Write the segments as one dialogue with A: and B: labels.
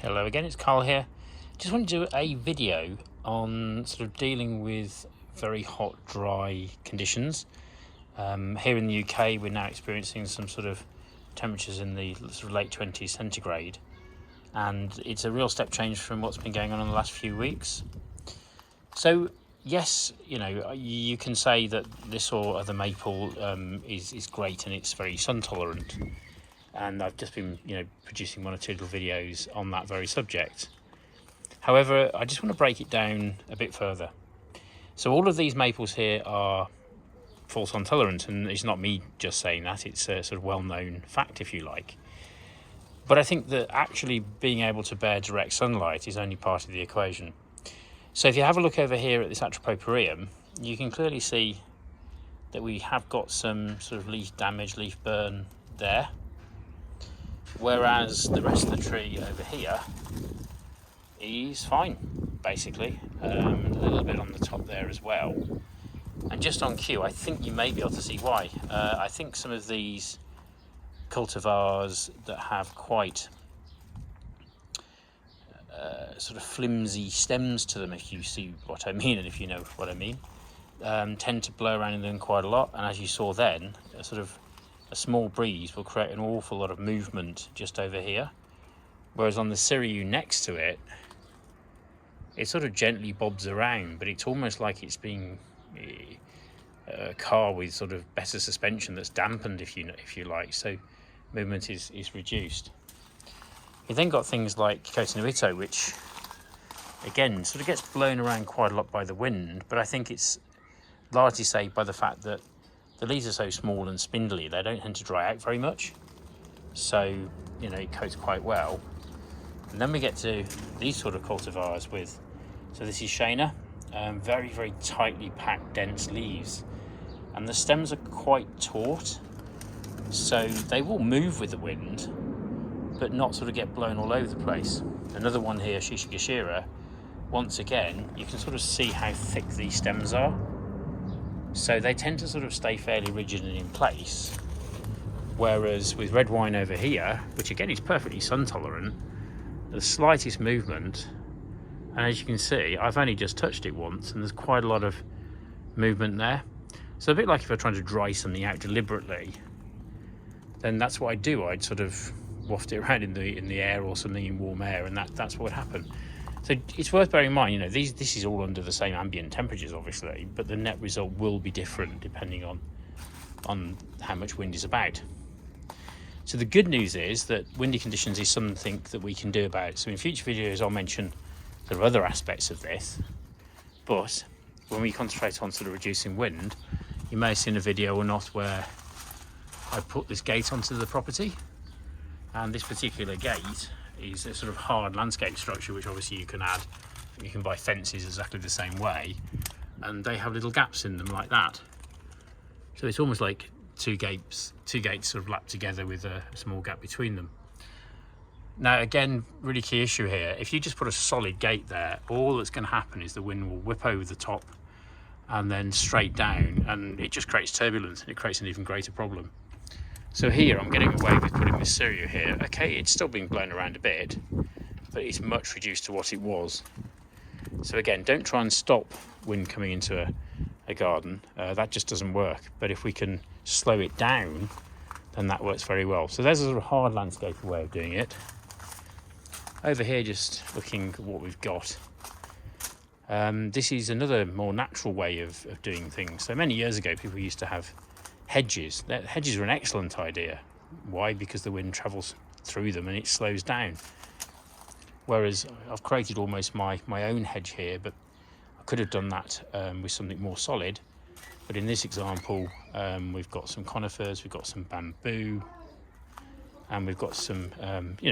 A: Hello again, it's Carl here. Just want to do a video on sort of dealing with very hot, dry conditions. Here in the UK, we're now experiencing some sort of temperatures in the sort of late 20s centigrade, and it's a real step change from what's been going on in the last few weeks. So yes, you can say that this or other maple is great and it's very sun tolerant. And I've just been, producing one or two little videos on that very subject. However, I just want to break it down a bit further. So all of these maples here are full sun tolerant, and it's not me just saying that, it's a sort of well-known fact, if you like. But I think that actually being able to bear direct sunlight is only part of the equation. So if you have a look over here at this Atropopyreum, you can clearly see that we have got some sort of leaf damage, leaf burn there. Whereas the rest of the tree over here is fine, basically. A little bit on the top there as well. And just on cue, I think you may be able to see why. I think some of these cultivars that have quite sort of flimsy stems to them, if you see what I mean and if you know what I mean, tend to blow around in them quite a lot. And as you saw then, a small breeze will create an awful lot of movement just over here, whereas on the Siriu next to it, it sort of gently bobs around, but it's almost like it's being a car with sort of better suspension that's dampened, if you like, so movement is reduced. You then got things like Cotonuito, which again sort of gets blown around quite a lot by the wind, but I think it's largely saved by the fact that the leaves are so small and spindly, they don't tend to dry out very much. So, it coats quite well. And then we get to these sort of cultivars so this is Shana, very, very tightly packed, dense leaves. And the stems are quite taut, so they will move with the wind, but not sort of get blown all over the place. Another one here, Shishigashira, once again, you can sort of see how thick these stems are. So they tend to sort of stay fairly rigid and in place, whereas with red wine over here, which again is perfectly sun tolerant, the slightest movement, and as you can see, I've only just touched it once and there's quite a lot of movement there. So a bit like if I'm trying to dry something out deliberately, then that's what I'd do. I'd sort of waft it around in the air or something in warm air, and that's what would happen. So it's worth bearing in mind, this is all under the same ambient temperatures, obviously, but the net result will be different depending on how much wind is about. So the good news is that windy conditions is something that we can do about. So in future videos, I'll mention there are other aspects of this, but when we concentrate on sort of reducing wind, you may have seen a video or not where I put this gate onto the property, and this particular gate is a sort of hard landscape structure, which obviously you can add. You can buy fences exactly the same way, and they have little gaps in them like that. So it's almost like two gates sort of lapped together with a small gap between them. Now again, really key issue here, if you just put a solid gate there, all that's going to happen is the wind will whip over the top and then straight down, and it just creates turbulence, and it creates an even greater problem. So here I'm getting away with putting this Siriu here. Okay, it's still being blown around a bit, but it's much reduced to what it was. So again, don't try and stop wind coming into a garden. That just doesn't work. But if we can slow it down, then that works very well. So there's a sort of hard landscape way of doing it. Over here, just looking at what we've got. This is another more natural way of doing things. So many years ago, people used to have hedges. Hedges are an excellent idea. Why? Because the wind travels through them and it slows down. Whereas I've created almost my own hedge here, but I could have done that with something more solid. But in this example, we've got some conifers, we've got some bamboo, and we've got some,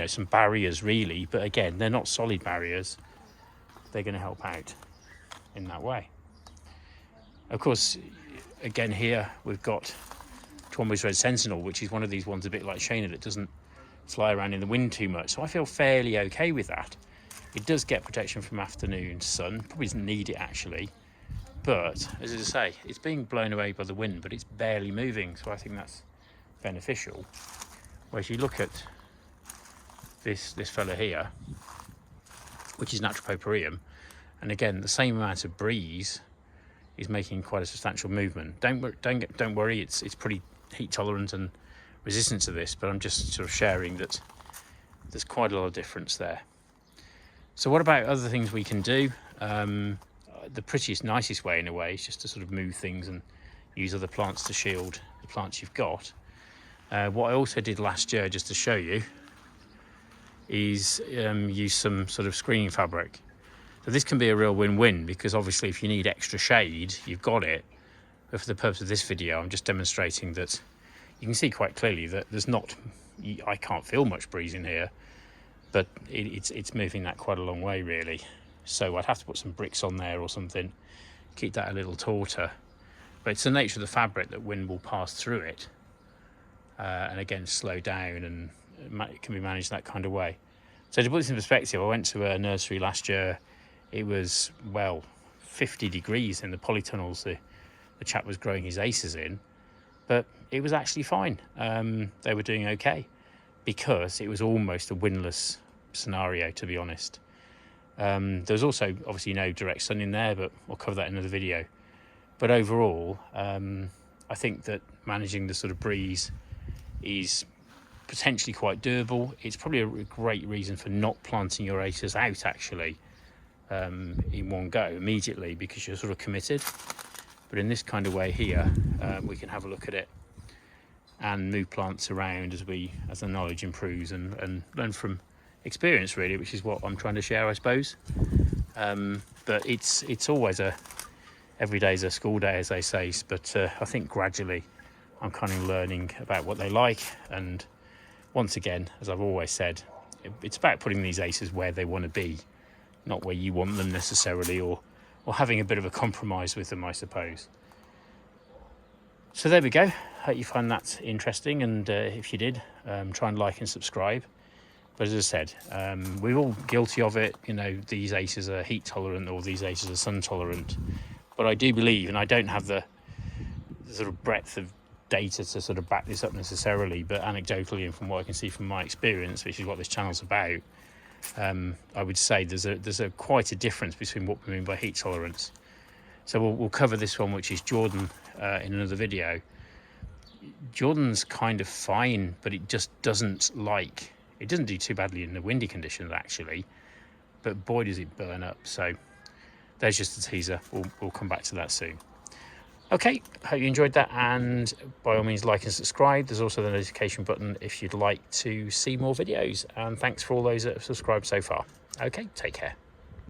A: some barriers really. But again, they're not solid barriers. They're going to help out in that way. Of course, again here we've got Twombly's Red Sentinel, which is one of these ones a bit like Shana that doesn't fly around in the wind too much. So I feel fairly okay with that. It does get protection from afternoon sun, probably doesn't need it actually. But as I say, it's being blown away by the wind, but it's barely moving. So I think that's beneficial. Whereas you look at this fella here, which is natural potpourrium. And again, the same amount of breeze is making quite a substantial movement. Don't worry, it's pretty heat tolerant and resistant to this, but I'm just sort of sharing that there's quite a lot of difference there. So what about other things we can do? The prettiest, nicest way in a way is just to sort of move things and use other plants to shield the plants you've got. What I also did last year, just to show you, is use some sort of screening fabric. So this can be a real win-win, because obviously if you need extra shade, you've got it. But for the purpose of this video, I'm just demonstrating that you can see quite clearly that there's not, I can't feel much breeze in here, but it's moving that quite a long way really. So I'd have to put some bricks on there or something, keep that a little tauter. But it's the nature of the fabric that wind will pass through it, and again slow down, and it can be managed that kind of way. So to put this in perspective, I went to a nursery last year. It was, well, 50 degrees in the polytunnels the chap was growing his aces in, but it was actually fine. They were doing okay, because it was almost a windless scenario, to be honest. There was also obviously no direct sun in there, but we'll cover that in another video. But overall, I think that managing the sort of breeze is potentially quite doable. It's probably a great reason for not planting your aces out actually in one go immediately, because you're sort of committed. But in this kind of way here, we can have a look at it and move plants around as the knowledge improves, and learn from experience really, which is what I'm trying to share, I suppose. But it's always every day is a school day, as they say. But I think gradually I'm kind of learning about what they like, and once again, as I've always said, it's about putting these aces where they want to be, not where you want them necessarily, or having a bit of a compromise with them, I suppose. So there we go. Hope you find that interesting, and if you did, try and like and subscribe. But as I said, we're all guilty of it. You know, these aces are heat tolerant, or these aces are sun tolerant. But I do believe, and I don't have the sort of breadth of data to sort of back this up necessarily, but anecdotally and from what I can see from my experience, which is what this channel's about, I would say there's quite a difference between what we mean by heat tolerance. So we'll cover this one, which is Jordan, in another video. Jordan's kind of fine, but it just doesn't do too badly in the windy conditions actually, but boy does it burn up. So there's just a teaser. We'll come back to that soon. Okay, hope you enjoyed that, and by all means like and subscribe. There's also the notification button if you'd like to see more videos, and thanks for all those that have subscribed so far. Okay, take care.